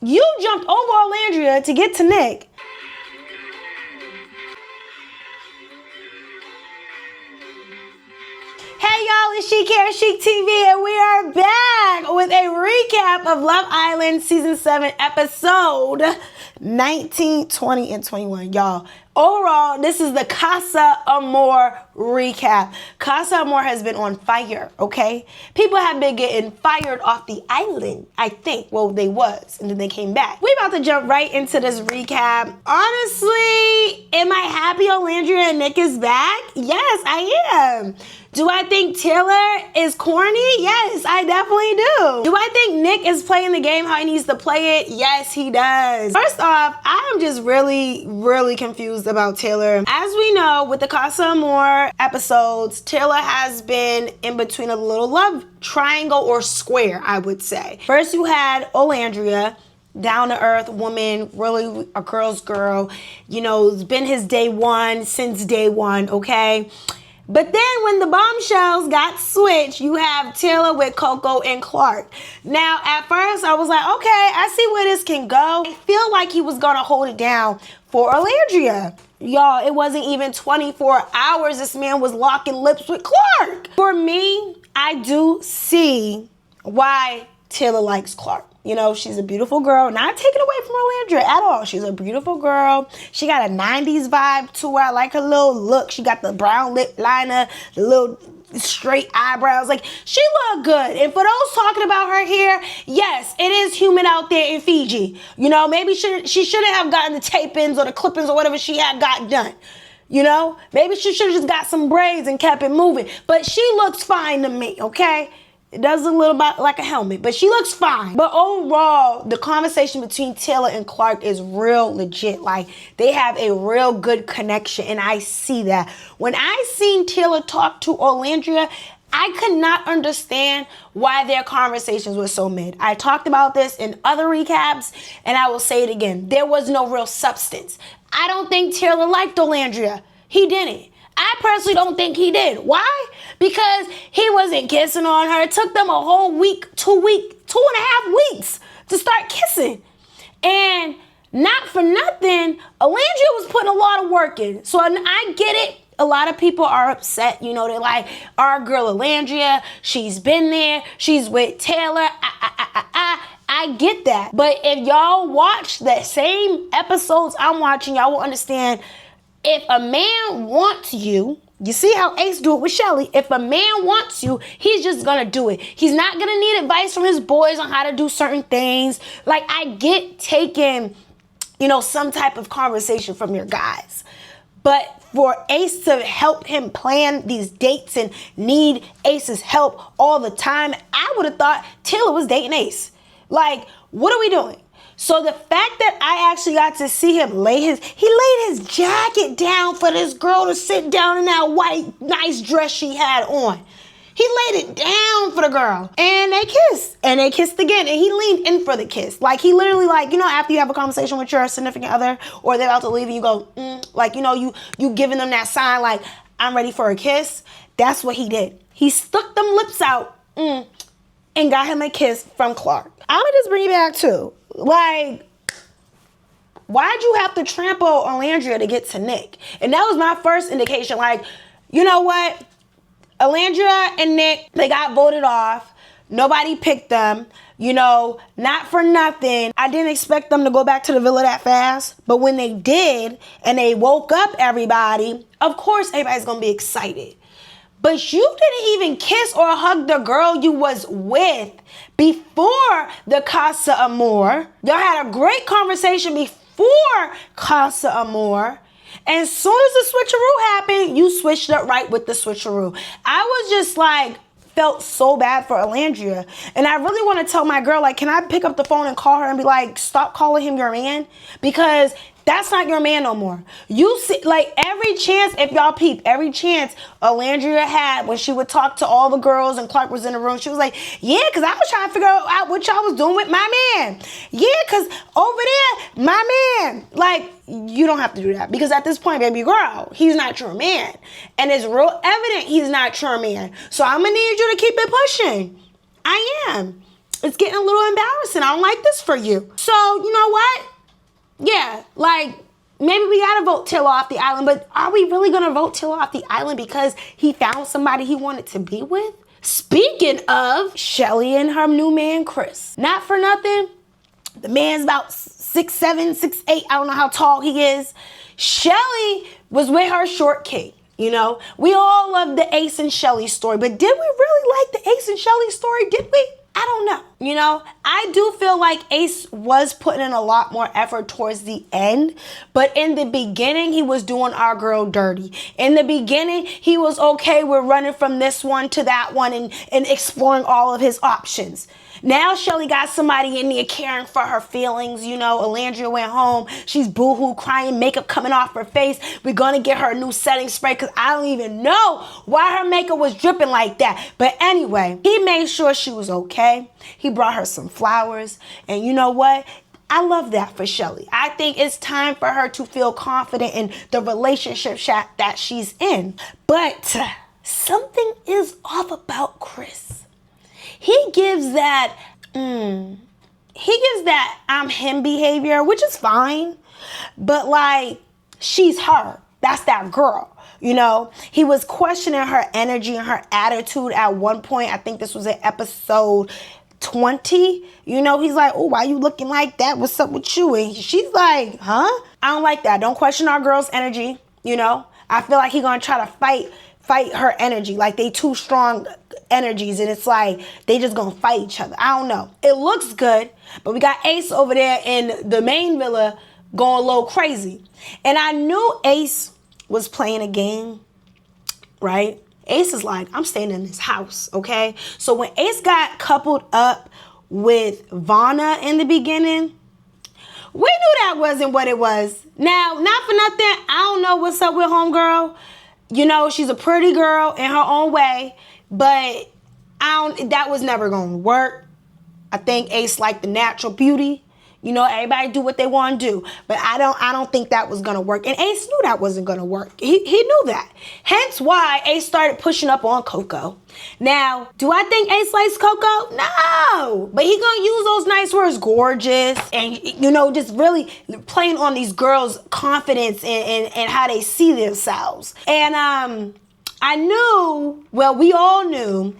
You jumped over Olandria to get to Nic. Hey y'all, it's Chic Hair Chic TV, and we are back with a recap of Love Island Season 7 episode 19, 20, and 21. Y'all, overall, this is the Casa Amor recap. Casa Amor has been on fire, okay? People have been getting fired off the island, I think. Well, they was, and then they came back. We about to jump right into this recap. Honestly, am I happy Olandria and Nic is back? Yes, I am. Do I think Taylor is corny? Yes, I definitely do. Do I think Nic is playing the game how he needs to play it? Yes, he does. First off, I am just really confused about Taylor. As we know, with the Casa Amor episodes, Taylor has been in between a little love triangle or square, I would say. First, you had Olandria, down-to-earth woman, really a girl's girl. You know, it's been his day one, since day one, okay? But then when the bombshells got switched, you have Taylor with Coco and Clarke. Now, at first, I was like, okay, I see where this can go. I feel like he was going to hold it down for Olandria. Y'all, it wasn't even 24 hours. This man was locking lips with Clarke. For me, I do see why Taylor likes Clarke. You know, she's a beautiful girl. Not taken away from Olandria at all. She's a beautiful girl. She got a 90s vibe to her. I like her little look. She got the brown lip liner, the little straight eyebrows. Like, she look good. And for those talking about her hair, yes, it is humid out there in Fiji. You know, maybe she shouldn't have gotten the tape-ins or the clip-ins or whatever she had got done. You know, maybe she should have just got some braids and kept it moving. But she looks fine to me, okay? It does a little bit like a helmet, but she looks fine. But overall, the conversation between Taylor and Clarke is real legit. Like, they have a real good connection, and I see that. When I seen Taylor talk to Olandria, I could not understand why their conversations were so mid. I talked about this in other recaps, and I will say it again. There was no real substance. I don't think Taylor liked Olandria. He didn't. I personally don't think he did. Why? Because he wasn't kissing on her. It took them a whole week, 2.5 weeks to start kissing. And not for nothing, Olandria was putting a lot of work in. So I get it. A lot of people are upset. You know, they're like, our girl Olandria, she's been there. She's with Taylor. I get that. But if y'all watch the same episodes I'm watching, y'all will understand. If a man wants you, you see how Ace do it with Shelly. If a man wants you, he's just gonna do it. He's not gonna need advice from his boys on how to do certain things. Like, I get taking, you know, some type of conversation from your guys. But for Ace to help him plan these dates and need Ace's help all the time, I would have thought Taylor was dating Ace. Like, what are we doing? So the fact that I actually got to see him laid his jacket down for this girl to sit down in that white, nice dress she had on. He laid it down for the girl. And they kissed. And they kissed again. And he leaned in for the kiss. Like, he literally, like, you know, after you have a conversation with your significant other, or they're about to leave and you go, like, you know, you giving them that sign, like, I'm ready for a kiss. That's what he did. He stuck them lips out and got him a kiss from Clarke. I'm gonna just bring you back too. Like, why'd you have to trample Olandria to get to Nic? And that was my first indication. Like, you know what? Olandria and Nic, they got voted off. Nobody picked them. You know, not for nothing. I didn't expect them to go back to the villa that fast. But when they did, and they woke up everybody, of course everybody's gonna be excited. But you didn't even kiss or hug the girl you was with before the Casa Amor. Y'all had a great conversation before Casa Amor. And as soon as the switcheroo happened, you switched up right with the switcheroo. I was just like, felt so bad for Olandria. And I really want to tell my girl, like, can I pick up the phone and call her and be like, stop calling him your man? Because that's not your man no more. You see, like, every chance, if y'all peep, every chance Olandria had when she would talk to all the girls and Clarke was in the room, she was like, yeah, because I was trying to figure out what y'all was doing with my man. Yeah, because over there, my man. Like, you don't have to do that. Because at this point, baby girl, he's not your man. And it's real evident he's not your man. So I'm going to need you to keep it pushing. I am. it's getting a little embarrassing. I don't like this for you. So, you know what? Yeah, like, maybe we gotta vote Taylor off the island, but are we really gonna vote Taylor off the island because he found somebody he wanted to be with? Speaking of Shelly and her new man, Chris. Not for nothing, the man's about 6'7", 6'8", I don't know how tall he is. Shelly was with her short king, you know? We all love the Ace and Shelly story, but did we really like the Ace and Shelly story? Did we? I don't know. You know, I do feel like Ace was putting in a lot more effort towards the end, but in the beginning, he was doing our girl dirty. In the beginning, he was okay with running from this one to that one and exploring all of his options. Now Shelly got somebody in there caring for her feelings. You know, Olandria went home. She's boohoo crying, makeup coming off her face. We're going to get her a new setting spray because I don't even know why her makeup was dripping like that. But anyway, he made sure she was okay. He brought her some flowers. And you know what? I love that for Shelly. I think it's time for her to feel confident in the relationship that she's in. But something is off about Chris. He gives that, I'm him behavior, which is fine. But like, she's her. That's that girl. You know, he was questioning her energy and her attitude at one point. I think this was in episode 20. You know, he's like, oh, why you looking like that? What's up with you? And she's like, huh? I don't like that. Don't question our girl's energy. You know, I feel like he's going to try to fight her energy. Like they two strong energies and it's like they just gonna fight each other. I don't know. It looks good, but we got Ace over there in the main villa going a little crazy. And I knew Ace was playing a game, right? Ace is like, I'm staying in this house, okay? So when Ace got coupled up with Vanna in the beginning, we knew that wasn't what it was. Now, not for nothing, I don't know what's up with homegirl. You know, she's a pretty girl in her own way, but that was never going to work. I think Ace liked the natural beauty. You know, everybody do what they want to do, but I don't think that was going to work. And Ace knew that wasn't going to work. He knew that. Hence why Ace started pushing up on Coco. Now, do I think Ace likes Coco? No, but he going to use those nice words, gorgeous, and, you know, just really playing on these girls' confidence and how they see themselves. And I knew, well, we all knew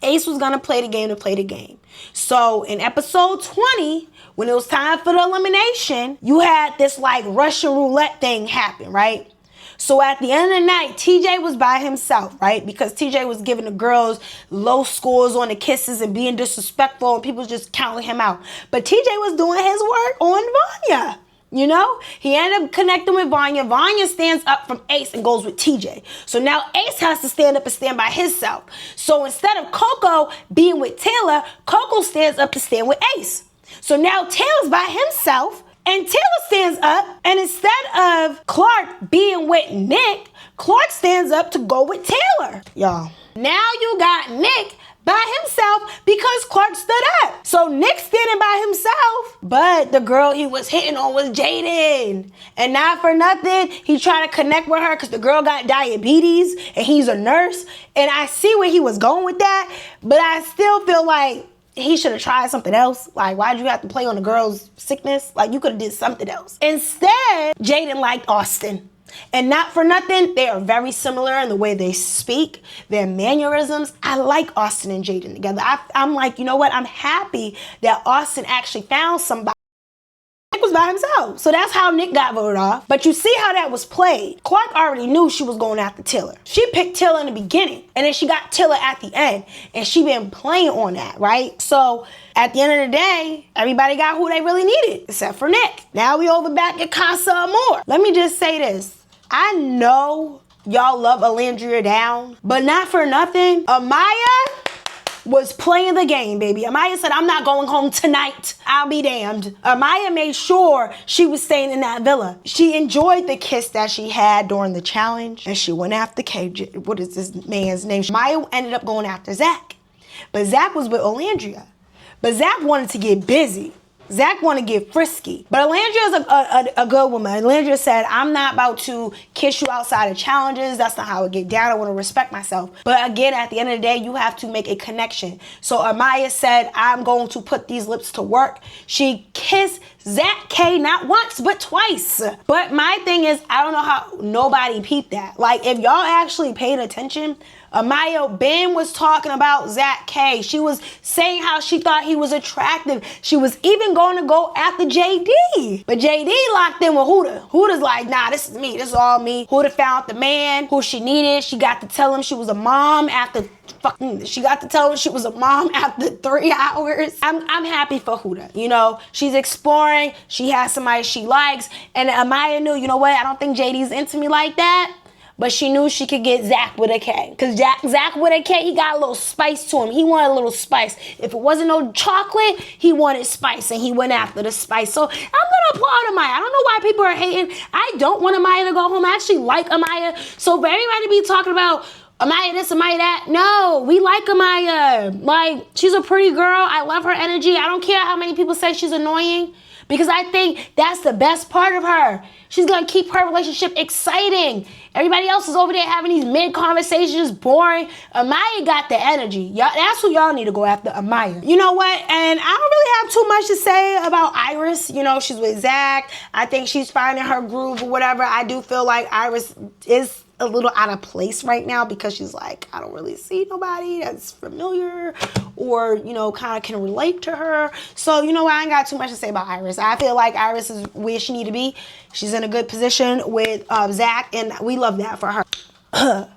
Ace was going to play the game to play the game. So in episode 20, when it was time for the elimination, you had this like Russian roulette thing happen, right? So at the end of the night, TJ was by himself, right? Because TJ was giving the girls low scores on the kisses and being disrespectful and people was just counting him out. But TJ was doing his work on Vanya. You know, he ended up connecting with Vanya. Vanya stands up from Ace and goes with TJ. So now Ace has to stand up and stand by himself. So instead of Coco being with Taylor, Coco stands up to stand with Ace. So now Taylor's by himself and Taylor stands up. And instead of Clarke being with Nic, Clarke stands up to go with Taylor. Y'all, now you got Nic by himself because Clarke stood up. So Nic standing by himself, but the girl he was hitting on was Jaden. And not for nothing, he tried to connect with her because the girl got diabetes and he's a nurse. And I see where he was going with that, but I still feel like he should have tried something else. Like, why'd you have to play on the girl's sickness? Like, you could have did something else. Instead, Jaden liked Austin. And not for nothing, they are very similar in the way they speak, their mannerisms. I like Austin and Jaden together. I'm like, you know what? I'm happy that Austin actually found somebody. Nic was by himself. So that's how Nic got voted off. But you see how that was played. Clarke already knew she was going after Taylor. She picked Taylor in the beginning, and then she got Taylor at the end. And she been playing on that, right? So at the end of the day, everybody got who they really needed, except for Nic. Now we over back at Casa Amor. Let me just say this. I know y'all love Olandria down, but not for nothing. Amaya was playing the game, baby. Amaya said, I'm not going home tonight. I'll be damned. Amaya made sure she was staying in that villa. She enjoyed the kiss that she had during the challenge, and she went after KJ. What is this man's name? Amaya ended up going after Zach. But Zach was with Olandria. But Zach wanted to get busy. Zach want to get frisky. But Olandria is a good woman. Olandria said, I'm not about to kiss you outside of challenges. That's not how I get down. I want to respect myself. But again, at the end of the day, you have to make a connection. So Amaya said, I'm going to put these lips to work. She kissed Zach K not once, but twice. But my thing is, I don't know how nobody peeped that. Like, if y'all actually paid attention, Amaya Ben was talking about Zach K. She was saying how she thought he was attractive. She was even going to go after JD. But JD locked in with Huda. Huda's like, nah, this is me. This is all me. Huda found the man who she needed. She got to tell him she was a mom after she got to tell him she was a mom after 3 hours. I'm happy for Huda. You know, she's exploring. She has somebody she likes. And Amaya knew, you know what? I don't think JD's into me like that. But she knew she could get Zach with a K. Because Zach with a K, he got a little spice to him. He wanted a little spice. If it wasn't no chocolate, he wanted spice. And he went after the spice. So I'm going to applaud Amaya. I don't know why people are hating. I don't want Amaya to go home. I actually like Amaya. So for everybody to be talking about Amaya this, Amaya that, no, we like Amaya. Like, she's a pretty girl. I love her energy. I don't care how many people say she's annoying. Because I think that's the best part of her. She's going to keep her relationship exciting. Everybody else is over there having these mid-conversations, boring. Amaya got the energy. Y'all, that's who y'all need to go after, Amaya. You know what? And I don't really have too much to say about Iris. You know, she's with Zach. I think she's finding her groove or whatever. I do feel like Iris is a little out of place right now because she's like, I don't really see nobody that's familiar or, you know, kind of can relate to her. So, you know what? I ain't got too much to say about Iris. I feel like Iris is where she need to be. She's in a good position with Zach, and we love that for her.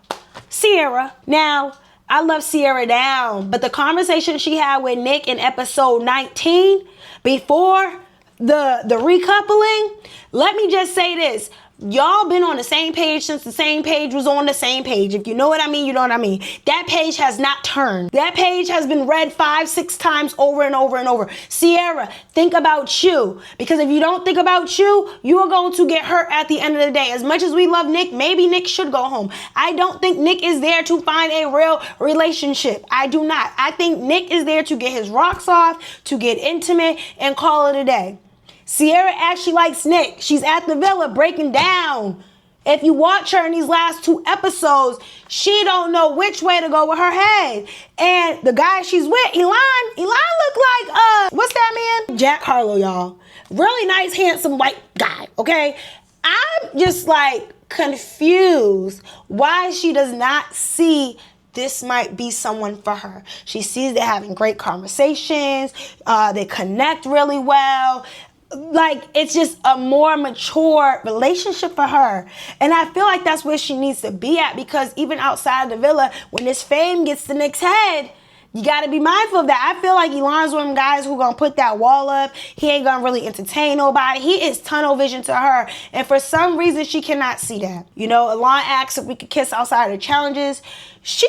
Sierra. Now, I love Sierra down, but the conversation she had with Nick in episode 19 before the recoupling, let me just say this. Y'all been on the same page since the same page was on the same page. If you know what I mean, you know what I mean. That page has not turned. That page has been read 5-6 times over and over and over. Sierra, think about you. Because if you don't think about you, you are going to get hurt at the end of the day. As much as we love Nick, maybe Nick should go home. I don't think Nick is there to find a real relationship. I do not. I think Nick is there to get his rocks off, to get intimate, and call it a day. Sierra actually likes Nick. She's at the villa breaking down. If you watch her in these last 2 episodes, she don't know which way to go with her head. And the guy she's with, Elon look like, what's that man? Jack Harlow, y'all. Really nice, handsome white guy, okay? I'm just like confused why she does not see this might be someone for her. She sees they're having great conversations. They connect really well. Like, it's just a more mature relationship for her. And I feel like that's where she needs to be at, because even outside of the villa, when this fame gets to Nick's head, you got to be mindful of that. I feel like Elon's one of them guys who going to put that wall up. He ain't going to really entertain nobody. He is tunnel vision to her. And for some reason, she cannot see that. You know, Elon asked if we could kiss outside of the challenges. She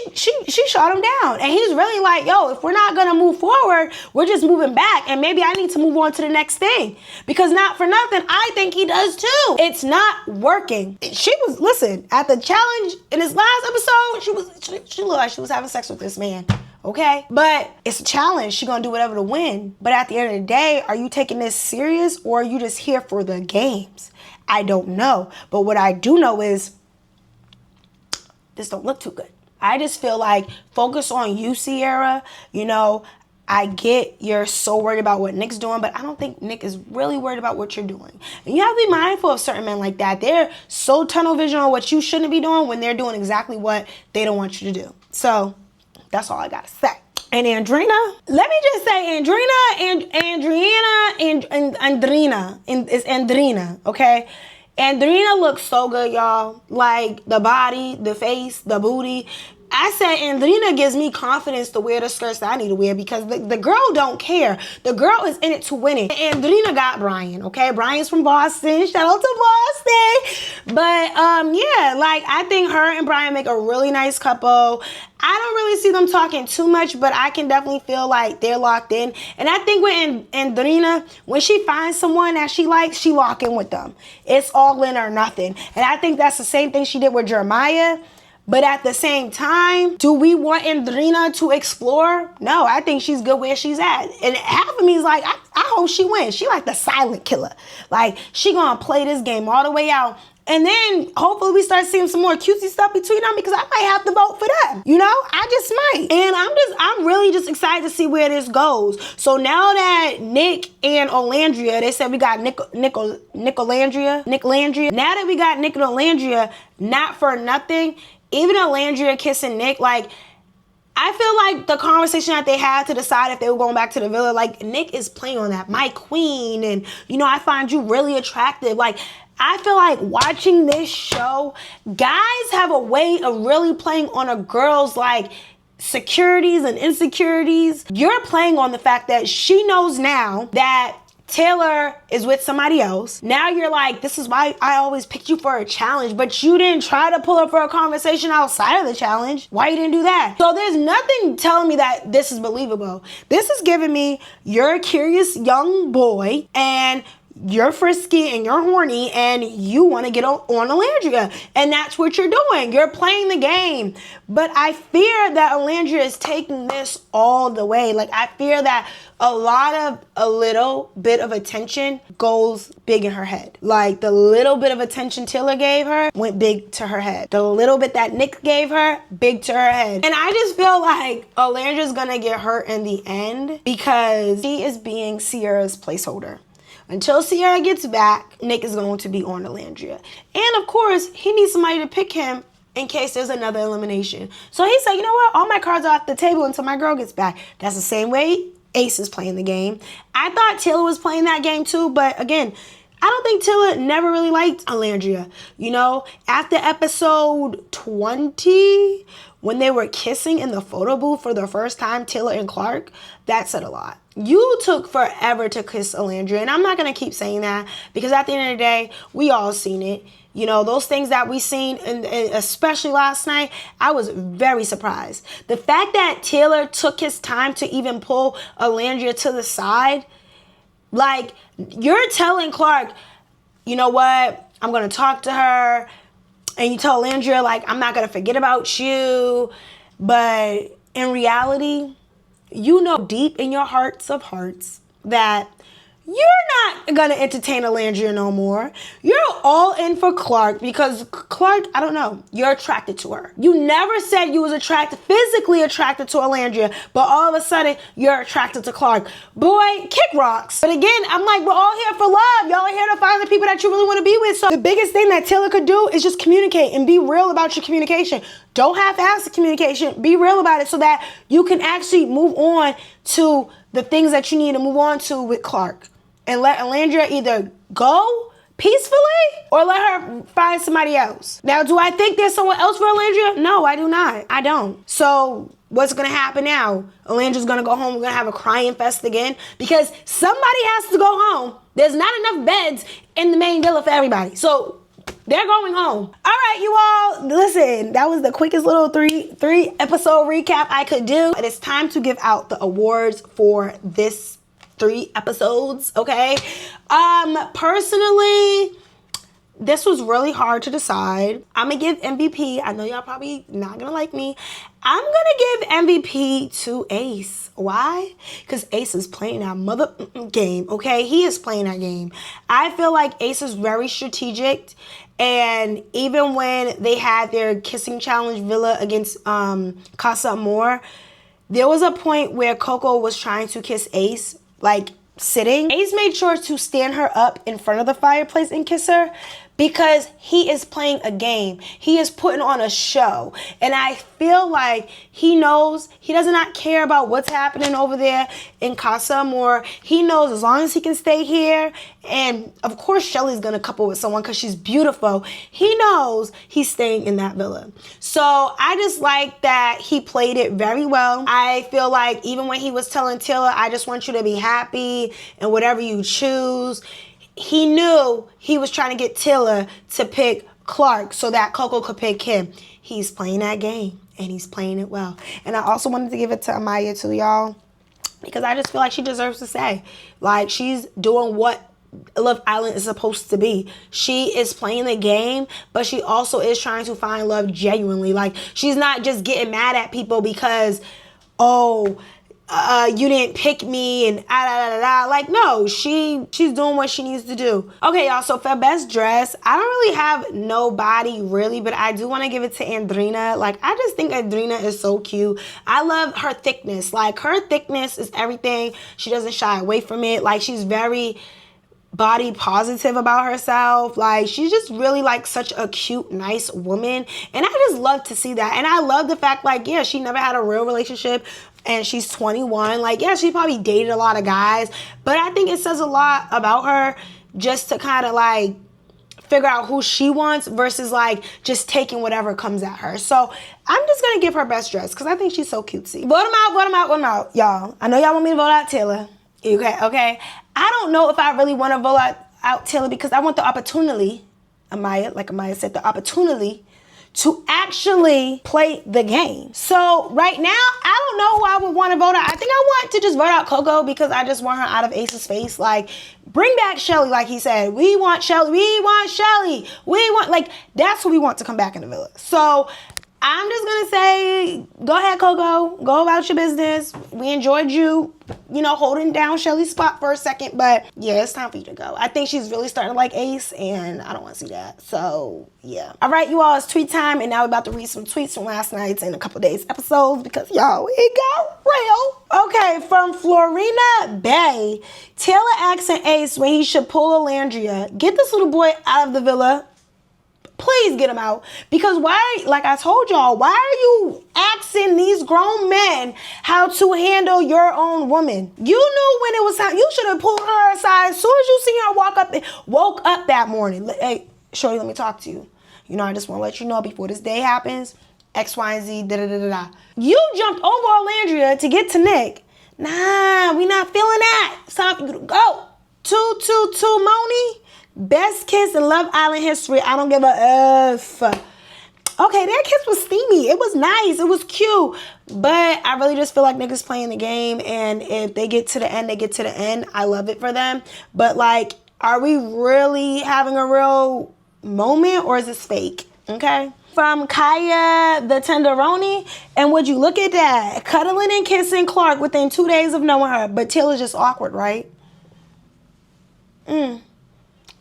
shot him down. And he's really like, yo, if we're not going to move forward, we're just moving back. And maybe I need to move on to the next thing. Because not for nothing, I think he does too. It's not working. She was, listen, at the challenge in this last episode, she looked like she was having sex with this man. Okay? But it's a challenge. She's going to do whatever to win. But at the end of the day, are you taking this serious, or are you just here for the games? I don't know. But what I do know is this don't look too good. I just feel like focus on you, Sierra. You know, I get you're so worried about what Nick's doing, but I don't think Nick is really worried about what you're doing. And you have to be mindful of certain men like that. They're so tunnel vision on what you shouldn't be doing when they're doing exactly what they don't want you to do. So that's all I got to say. And Andrina, let me just say Andrina and Andrina, it's Andrina, okay? Andrina looks so good, y'all. Like, the body, the face, the booty. I said Andrina gives me confidence to wear the skirts that I need to wear, because the girl don't care. The girl is in it to win it. Andrina got Brian, okay? Brian's from Boston. Shout out to Boston. But, yeah, like, I think her and Brian make a really nice couple. I don't really see them talking too much, but I can definitely feel like they're locked in. And I think with Andrina, when she finds someone that she likes, she lock in with them. It's all in or nothing. And I think that's the same thing she did with Jeremiah. But at the same time, do we want Andrina to explore? No, I think she's good where she's at. And half of me is like, I hope she wins. She like the silent killer. Like, she gonna play this game all the way out. And then hopefully we start seeing some more cutesy stuff between them, because I might have to vote for them. You know, I just might. And I'm really just excited to see where this goes. So now that Nic and Olandria, they said we got Olandria. Now that we got Nic and Olandria, not for nothing, even Olandria kissing Nic, like, I feel like the conversation that they had to decide if they were going back to the villa, like, Nic is playing on that, my queen, and, you know, I find you really attractive. Like, I feel like watching this show, guys have a way of really playing on a girl's, like, securities and insecurities. You're playing on the fact that she knows now that Taylor is with somebody else. Now you're like, this is why I always picked you for a challenge, but you didn't try to pull up for a conversation outside of the challenge. Why you didn't do that? So there's nothing telling me that this is believable. This is giving me, you're a curious young boy and you're frisky and you're horny and you want to get on Olandria. And that's what you're doing. You're playing the game. But I fear that Olandria is taking this all the way. Like, I fear that a little bit of attention goes big in her head. Like, the little bit of attention Taylor gave her went big to her head. The little bit that Nic gave her, big to her head. And I just feel like Olandria's gonna get hurt in the end because he is being Sierra's placeholder. Until Sierra gets back, Nic is going to be on Olandria. And of course, he needs somebody to pick him in case there's another elimination. So he said, you know what? All my cards are off the table until my girl gets back. That's the same way Ace is playing the game. I thought Taylor was playing that game too, but again, I don't think Taylor never really liked Olandria. You know, after episode 20, when they were kissing in the photo booth for the first time, Taylor and Clarke, that said a lot. You took forever to kiss Olandria, and I'm not going to keep saying that because at the end of the day, we all seen it. You know, those things that we seen, and especially last night, I was very surprised. The fact that Taylor took his time to even pull Olandria to the side, like, you're telling Clarke, you know what, I'm going to talk to her, and you tell Olandria, like, I'm not going to forget about you, but in reality, you know deep in your hearts of hearts that you're not gonna entertain Olandria no more. You're all in for Clarke because Clarke, I don't know, you're attracted to her. You never said you was physically attracted to Olandria, but all of a sudden you're attracted to Clarke. Boy, kick rocks. But again, I'm like, we're all here for love. Y'all are here to find the people that you really want to be with. So the biggest thing that Taylor could do is just communicate and be real about your communication. Don't half-ass the communication. Be real about it so that you can actually move on to the things that you need to move on to with Clarke. And let Olandria either go peacefully or let her find somebody else. Now, do I think there's someone else for Olandria? No, I do not. I don't. So what's going to happen now? Olandria's going to go home. We're going to have a crying fest again because somebody has to go home. There's not enough beds in the main villa for everybody. So they're going home. All right, you all. Listen, that was the quickest little three episode recap I could do. It is time to give out the awards for this 3 episodes, okay? Personally, this was really hard to decide. I'm gonna give MVP. I know y'all probably not gonna like me. I'm gonna give MVP to Ace. Why? Because Ace is playing that mother game, okay? He is playing that game. I feel like Ace is very strategic. And even when they had their kissing challenge villa against Casa Amor, there was a point where Coco was trying to kiss Ace, like sitting. Ace made sure to stand her up in front of the fireplace and kiss her because he is playing a game. He is putting on a show. And I feel like he knows he does not care about what's happening over there in Casa Amor. He knows as long as he can stay here, and of course Shelly's gonna couple with someone because she's beautiful. He knows he's staying in that villa. So I just like that he played it very well. I feel like even when he was telling Taylor, I just want you to be happy and whatever you choose, he knew he was trying to get Taylor to pick Clarke so that Coco could pick him. He's playing that game, and he's playing it well. And I also wanted to give it to Amaya too, y'all, because I just feel like she deserves to say. Like, she's doing what Love Island is supposed to be. She is playing the game, but she also is trying to find love genuinely. Like, she's not just getting mad at people because, you didn't pick me and Like, no, she's doing what she needs to do. Okay, y'all, so for best dress, I don't really have nobody really, but I do want to give it to Andrina. Like, I just think Andrina is so cute. I love her thickness. Like, her thickness is everything. She doesn't shy away from it. Like, she's very body positive about herself. Like, she's just really like such a cute, nice woman, and I just love to see that. And I love the fact, like, yeah, she never had a real relationship and she's 21. Like, yeah, she probably dated a lot of guys, but I think it says a lot about her just to kind of like figure out who she wants versus like just taking whatever comes at her. So I'm just gonna give her best dress because I think she's so cutesy. Vote them out, y'all. I know y'all want me to vote out Taylor. Okay. I don't know if I really want to vote out Taylor because I want the opportunity, Amaya said, the opportunity to actually play the game. So right now, I don't know who I would want to vote out. I think I want to just vote out Coco because I just want her out of Ace's face. Like, bring back Shelly, like he said. We want Shelly. Like, that's who we want to come back in the villa. So I'm just going to say, go ahead, Coco. Go about your business. We enjoyed you, holding down Shelly's spot for a second. But, yeah, it's time for you to go. I think she's really starting to like Ace, and I don't want to see that. So, yeah. All right, you all, it's tweet time. And now we're about to read some tweets from last night's and a couple days episodes because, y'all, it got real. Okay, from Florina Bay. Taylor asking Ace when he should pull Olandria. Get this little boy out of the villa. Please get him out. Because like I told y'all, why are you asking these grown men how to handle your own woman? You knew when it was time. You should have pulled her aside as soon as you seen her woke up that morning. Hey, Shorty, let me talk to you. I just want to let you know before this day happens, X, Y, and Z, da-da-da-da-da. You jumped over Olandria to get to Nick. Nah, we not feeling that. It's time for you to go. 222 Moni. Best kiss in Love Island history. I don't give a F. Okay, that kiss was steamy. It was nice. It was cute. But I really just feel like niggas playing the game. And if they get to the end, they get to the end. I love it for them. But, like, are we really having a real moment or is this fake? Okay. From Kaya the Tenderoni. And would you look at that? Cuddling and kissing Clarke within 2 days of knowing her. But Taylor's just awkward, right?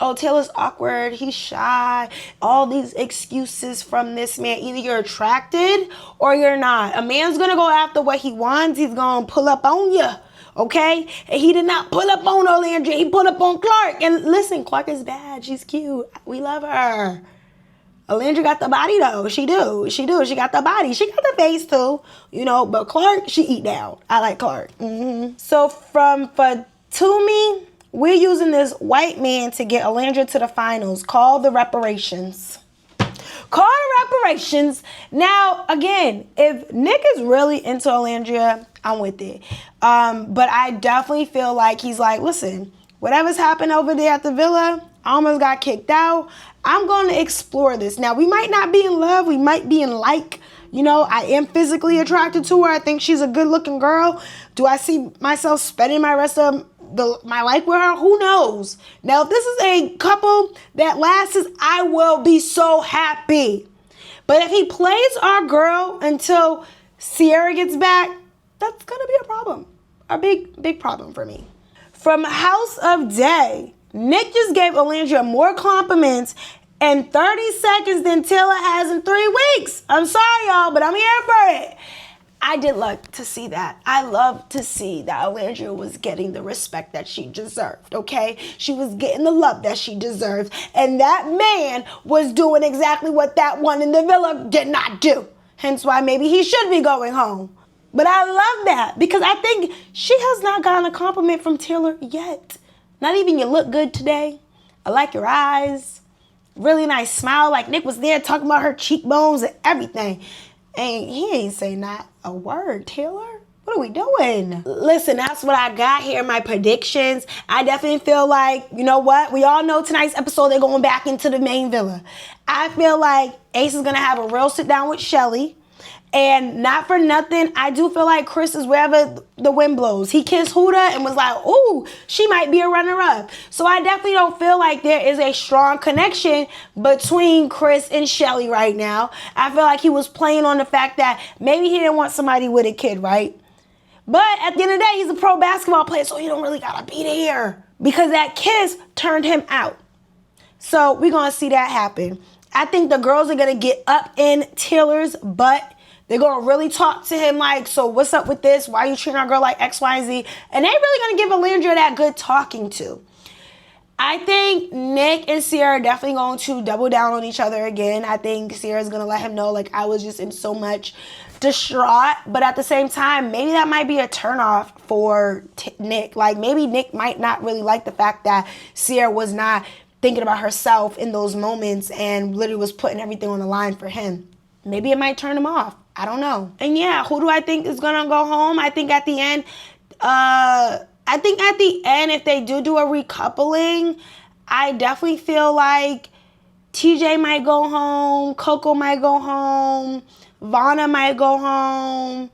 Oh, Taylor's awkward. He's shy. All these excuses from this man. Either you're attracted or you're not. A man's going to go after what he wants. He's going to pull up on you. Okay? And he did not pull up on Olandria. He pulled up on Clarke. And listen, Clarke is bad. She's cute. We love her. Olandria got the body, though. She do. She got the body. She got the face, too. But Clarke, she eat down. I like Clarke. So from Fatumi, we're using this white man to get Olandria to the finals. Call the reparations. Now, again, if Nick is really into Olandria, I'm with it. But I definitely feel like he's like, listen, whatever's happened over there at the villa, I almost got kicked out. I'm going to explore this. Now, we might not be in love. We might be in like. I am physically attracted to her. I think she's a good-looking girl. Do I see myself spending my rest of my life with her? Who knows? Now, if this is a couple that lasts, I will be so happy. But if he plays our girl until Sierra gets back, that's going to be a problem. A big, big problem for me. From House of Day, Nick just gave Olandria more compliments in 30 seconds than Taylor has in 3 weeks. I'm sorry, y'all, but I'm here for it. I did love to see that. I love to see that Olandria was getting the respect that she deserved, okay? She was getting the love that she deserved. And that man was doing exactly what that one in the villa did not do. Hence why maybe he should be going home. But I love that because I think she has not gotten a compliment from Taylor yet. Not even you look good today. I like your eyes. Really nice smile. Like Nick was there talking about her cheekbones and everything. And he ain't say not a word, Taylor. What are we doing? Listen, that's what I got here, my predictions. I definitely feel like, you know what? We all know tonight's episode, they're going back into the main villa. I feel like Ace is going to have a real sit down with Shelly. And not for nothing, I do feel like Chris is wherever the wind blows. He kissed Huda and was like, ooh, she might be a runner-up. So I definitely don't feel like there is a strong connection between Chris and Shelly right now. I feel like he was playing on the fact that maybe he didn't want somebody with a kid, right? But at the end of the day, he's a pro basketball player, so he don't really gotta be there. Because that kiss turned him out. So we're gonna see that happen. I think the girls are gonna get up in Taylor's butt. They're going to really talk to him like, so what's up with this? Why are you treating our girl like X, Y, and Z? And they really going to give Olandria that good talking to. I think Nick and Sierra are definitely going to double down on each other again. I think Sierra's going to let him know, like, I was just in so much distraught. But at the same time, maybe that might be a turnoff for Nick. Like, maybe Nick might not really like the fact that Sierra was not thinking about herself in those moments and literally was putting everything on the line for him. Maybe it might turn him off. I don't know. And yeah, who do I think is going to go home? I think at the end, if they do a recoupling, I definitely feel like TJ might go home, Coco might go home, Vanna might go home.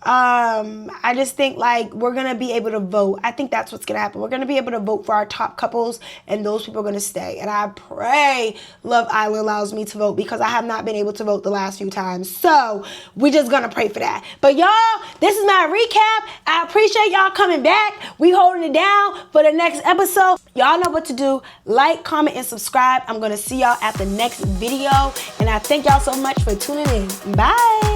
I just think like we're going to be able to vote. I think that's what's going to happen. We're going to be able to vote for our top couples and those people are going to stay. And I pray Love Island allows me to vote because I have not been able to vote the last few times. So we're just going to pray for that. But y'all, this is my recap. I appreciate y'all coming back. We holding it down for the next episode. Y'all know what to do. Like, comment, and subscribe. I'm going to see y'all at the next video. And I thank y'all so much for tuning in. Bye.